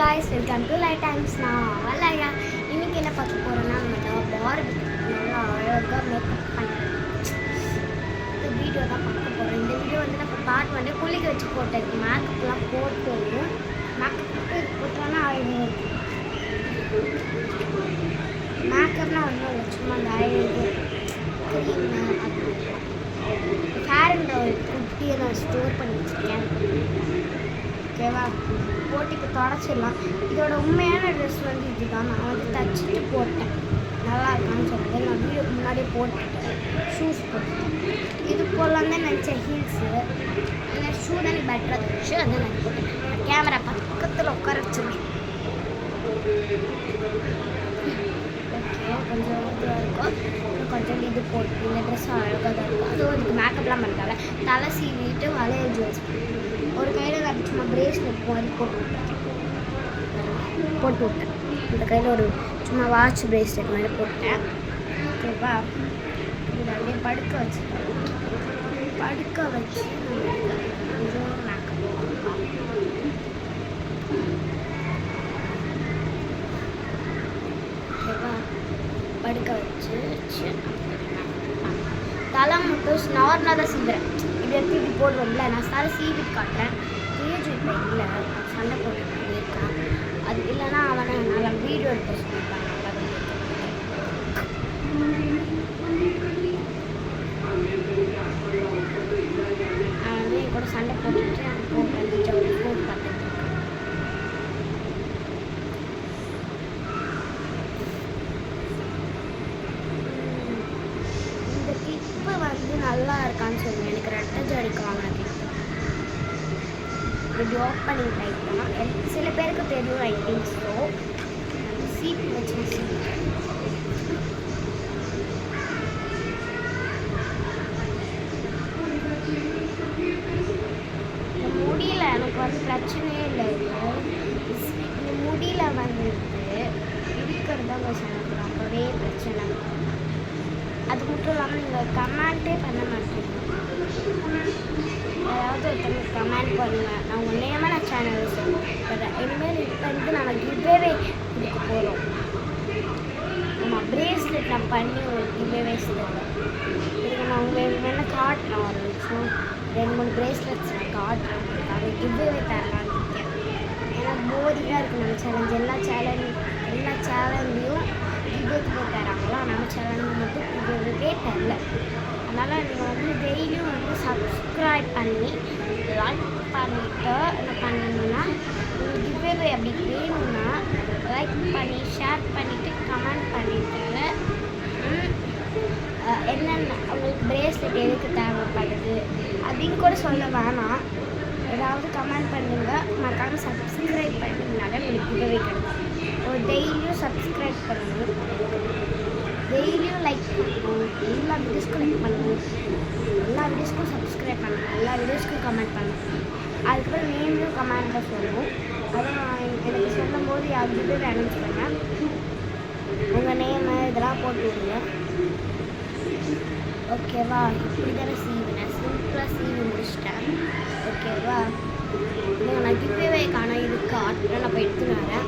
guys, welcome to Light Times. நான் வலையா இன்னைக்கு என்ன பார்க்க போறேன்னா நம்ம பார்பி நல்லா அழகாக மேக்கப் பண்ணுறேன் இந்த வீடியோ தான் பார்க்க போகிறோம். இந்த வீடியோ வந்து நம்ம பார்ட் வந்து குளிக்க வச்சு போட்டேன். மேக்கப்லாம் போட்டு மேக்கப் போட்டோன்னா அழகு மேக்கப்னால் ஒன்றும் இல்லை, சும்மா அந்த அழகு க்ரீம் அப்படி ஃபேர் அண்ட் குட்டியை நான் ஸ்டோர் பண்ணி வச்சுருக்கேன். ஓகேவா, போட்டிக்கு தொடச்சிடலாம். இதோட உண்மையான ட்ரெஸ் வந்து இதுதான். நான் வந்து தச்சுட்டு போட்டேன், நல்லா இருக்கான்னு சொல்லிட்டு நான் வீடியோக்கு முன்னாடியே போட்டுட்டேன். ஷூஸ் போட்டுட்டேன். இது போடலாம் தான் நினச்சேன், ஹீல்ஸு. ஏன்னா ஷூ தானே பெட்டராக இருந்துச்சு, அதான் நான் போட்டேன். கேமரா பக்கத்தில் உட்கார வச்சுருக்கேன். ஓகே, கொஞ்சம் இதுவாக இருக்கும். கொஞ்சம் இது போட்டு இந்த ட்ரெஸ் அழகாக தான் இருக்கும். அதுவும் இதுக்கு மேக்கப்லாம் பண்ணுறாங்க. தலை சீவிட்டு வளையல் ஜுவல்ஸ் ஒரு கையில் அப்படி சும்மா பிரேஸ்லெட் மாதிரி போட்டு விட்டேன். இந்த கையில் ஒரு சும்மா வாட்ச் பிரேஸ்லெட் மாதிரி போட்டேன். ஓகேவா, இதை அப்படியே படுக்க வச்சு கொஞ்சம் மேக்கப் ஓகேவா, படுக்க வச்சு தலை மட்டும் நார்மலாக தான் சீவுறேன். இப்படி எடுத்து இப்படி போடுவோம்ல, நான் தலை சீவிட்டு காட்டுறேன். தேஜ் இப்போ இல்லை, சண்டை போட்டுட்டு போயிருக்கான். அது இல்லைன்னா அவனை நல்லா வீடியோ எடுக்க சொல்லியிருப்பாங்க. அவன் வந்து என் கூட சண்டை போட்டுட்டு ஃபோன் பார்த்துட்டு வந்து நல்லா இருக்கான்னு சொல்லுவேன். எனக்கு ரெட்டை ஜாடிக்கு வாங்கின கிளிப்பு இப்படி ஓப்பனிங் டைப் தான். சில பேருக்கு தெரியும், ஐ திங்க் ஸோ. சீப் வச்சு இந்த முடியல எனக்கு வந்து பிரச்சனையே இல்லை. இந்த முடியல வந்துட்டு இருக்கிறது தான் எனக்கு ரொம்பவே பிரச்சனை. அது மட்டும் இல்லாமல் நீங்கள் கமெண்ட்டே பண்ண மாட்டீங்க. யாராவது ஒருத்தவங்க கமெண்ட் பண்ணுவேன், நான் உங்கள் நேமாக நான் சேனல் சொல்லுவேன். இனிமேல் இப்போ வந்து நாங்கள் கிவ்வே கொடுக்க போகிறோம். ஆமாம், பிரேஸ்லெட் நான் பண்ணி உங்களுக்கு கிவ்வே சொல்லுவேன். இதுக்கு நான் உங்களுக்கு வேணா காட்டுறேன். ஒரு நிமிஷம் 2-3 பிரேஸ்லெட்ஸ் நான் காட்டுறேன். அதை கிவ்வே தரலான்னு இருக்கேன். ஏன்னா போரிங்காக இருக்கும் நம்ம சேலஞ்ச். எல்லா சேனல்லையும் கிவ்வேக்கு போய் தராங்களா, நம்ம சேனல் மட்டும் கிவ்வே தரல. அதனால் நீங்கள் வந்து டெய்லியும் வந்து சப்ஸ்கிரைப் பண்ணி லைக் பண்ணிவிட்டு என்ன பண்ணணுன்னா, உங்களுக்கு கிவ்வே அப்படி வேணும்னா லைக் பண்ணி ஷேர் பண்ணிவிட்டு கமெண்ட் பண்ணிவிட்டு என்னென்ன உங்களுக்கு பிரேஸ்லெட் எதுக்கு தேவைப்படுது அப்படின்னு கூட சொல்ல வேணாம். ஏதாவது கமெண்ட் பண்ணுங்கள். மறக்காமல் சப்ஸ்கிரைப் பண்ணிங்கனால உங்களுக்கு கிவ்வே கிடைக்கும். ஒரு டெய்லியும் சப்ஸ்கிரைப் பண்ணணும், டெய்லியும் லைக் பண்ணணும், எல்லா வீடியோஸ்க்கும் லைக் பண்ணணும், எல்லா வீடியோஸ்க்கும் சப்ஸ்கிரைப் பண்ணணும், எல்லா வீடியோஸ்க்கும் கமெண்ட் பண்ணணும். அதுக்கப்புறம் நேம்லையும் கமெண்ட்டில் சொல்லணும். அதை நான் எனக்கு சொல்லும்போது யாருக்கிட்டே அனௌன்ஸ் பண்ணேன். உங்கள் நேமு இதெல்லாம் போட்டு விடுங்க. ஓகேவா, இப்படி தானே சீவினேன், சிம்பிளாக சீவி முடிச்சிட்டேன். ஓகேவா, நான் கிவ்வே காணோம். இதுக்கு ஆட்டில் நான் போய் எடுத்துன்னு வரேன்.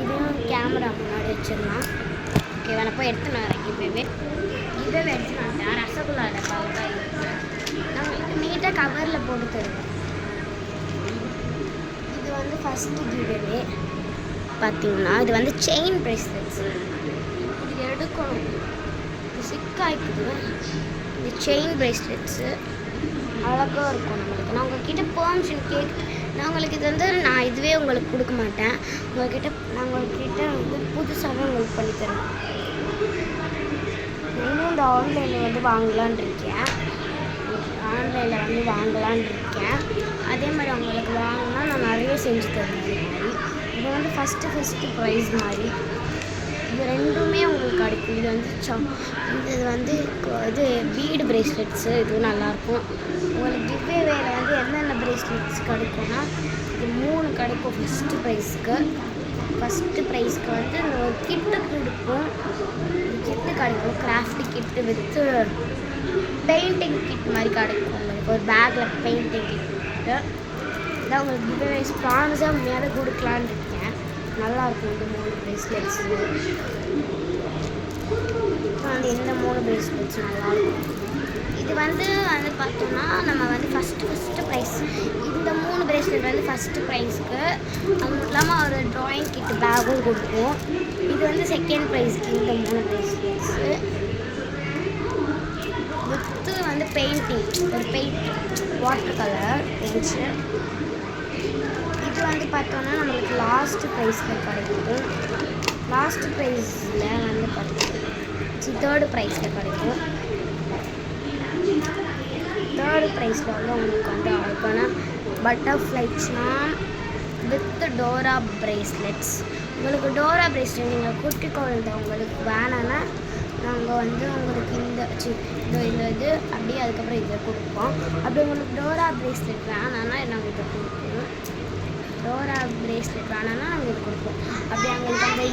இதுவும் கேமரா முன்னாடி வச்சிடலாம். ஓகேவா, நான் போய் எடுத்துன்னு வரேன். கிவ்வே எடுத்துன்னு வந்தேன். ரசகுல்லா டப்பாவில் தான் இருக்கிறேன். நான் உங்களுக்கு நீட்டாக கவரில் போட்டு தருவேன். இது வந்து ஃபஸ்ட்டு கிவ்வே பார்த்தீங்கன்னா, இது வந்து செயின் ப்ரேஸ்லெட்ஸ். இது எடுக்கணும், இது சிக்காய்க்குது. இந்த செயின் ப்ரேஸ்லெட்ஸு அழகாக இருக்கும் நம்மளுக்கு. நான் உங்கள்கிட்ட பெர்மிஷன் நான் உங்களுக்கு இது வந்து நான் இதுவே உங்களுக்கு கொடுக்க மாட்டேன். நான் உங்கள்கிட்ட வந்து புதுசாகவே உங்களுக்கு பண்ணித்தரேன். இன்னும் இந்த ஆன்லைனில் வந்து வாங்கலான் இருக்கேன். அதே மாதிரி அவங்களுக்கு வாங்கினா நான் நிறைய செஞ்சு தருவேன். இது வந்து ஃபஸ்ட்டு ப்ரைஸ் மாதிரி. இது ரெண்டுமே உங்களுக்கு கிடைக்கும். இது வந்து இது பீடு பிரேஸ்லெட்ஸு, இதுவும் நல்லாயிருக்கும். உங்களுக்கு கிவ்வேல வந்து என்னென்ன பிரேஸ்லெட்ஸ் கிடைக்கும்னா, இது 3 கிடைக்கும். ஃபஸ்ட்டு ப்ரைஸ்க்கு வந்து இந்த ஒரு கிட்டு கொடுக்கும். கிட்டு கிடைக்கும், craft kit with painting kit மாதிரி கிடைக்கும். உங்களுக்கு ஒரு பேக்கில் பெயிண்டிங் கிட்டு இதான் உங்களுக்கு கிவ்அவேஸ் ப்ராமிஸாக மேலே கொடுக்கலான்னு இருக்கேன். நல்லாயிருக்கும் இந்த 3 ப்ரேஸ்லெட்ஸு. இந்த 3 ப்ரேஸ்லெட்ஸ் நல்லாயிருக்கும். இது வந்து பார்த்தோம்னா நம்ம வந்து ஃபஸ்ட்டு ப்ரைஸ் இந்த 3 ப்ரேஸ்லெட் வந்து ஃபஸ்ட்டு ப்ரைஸ்க்கு. அது மட்டும் இல்லாமல் ஒரு ட்ராயிங் கிட் பேக்கும் கொடுக்கும். இது வந்து செகண்ட் ப்ரைஸ்க்கு இந்த 3 ப்ரேஸ்லெட்ஸு. வித்து வந்து பெயிண்டிங் ஒரு வாட்டர் கலர் பெயிண்ட்ஸு. இது வந்து பார்த்தோன்னா நம்மளுக்கு லாஸ்ட்டு ப்ரைஸில் கிடைக்கும். லாஸ்ட்டு ப்ரைஸில் வந்து பார்த்தோம் தேர்டு ப்ரைஸில் கிடைக்கும். தேர்டு ப்ரைஸில் வந்து உங்களுக்கு வந்து அழகான butterfly charm with Dora bracelets. உங்களுக்கு டோரா ப்ரேஸ்லெட் நீங்கள் குட்டி குழந்தைங்களுக்கு வேணான்னா நாங்கள் வந்து உங்களுக்கு இது அப்படியே அதுக்கப்புறம் இதை கொடுப்போம். அப்படி உங்களுக்கு டோரா ப்ரேஸ்லெட் வேணான்னா நாங்கள் இதை கொடுப்போம். டோரா ப்ரேஸ்லெட் வேணான்னா நாங்கள் இது கொடுப்போம். அப்படி அவங்களுக்கு அந்த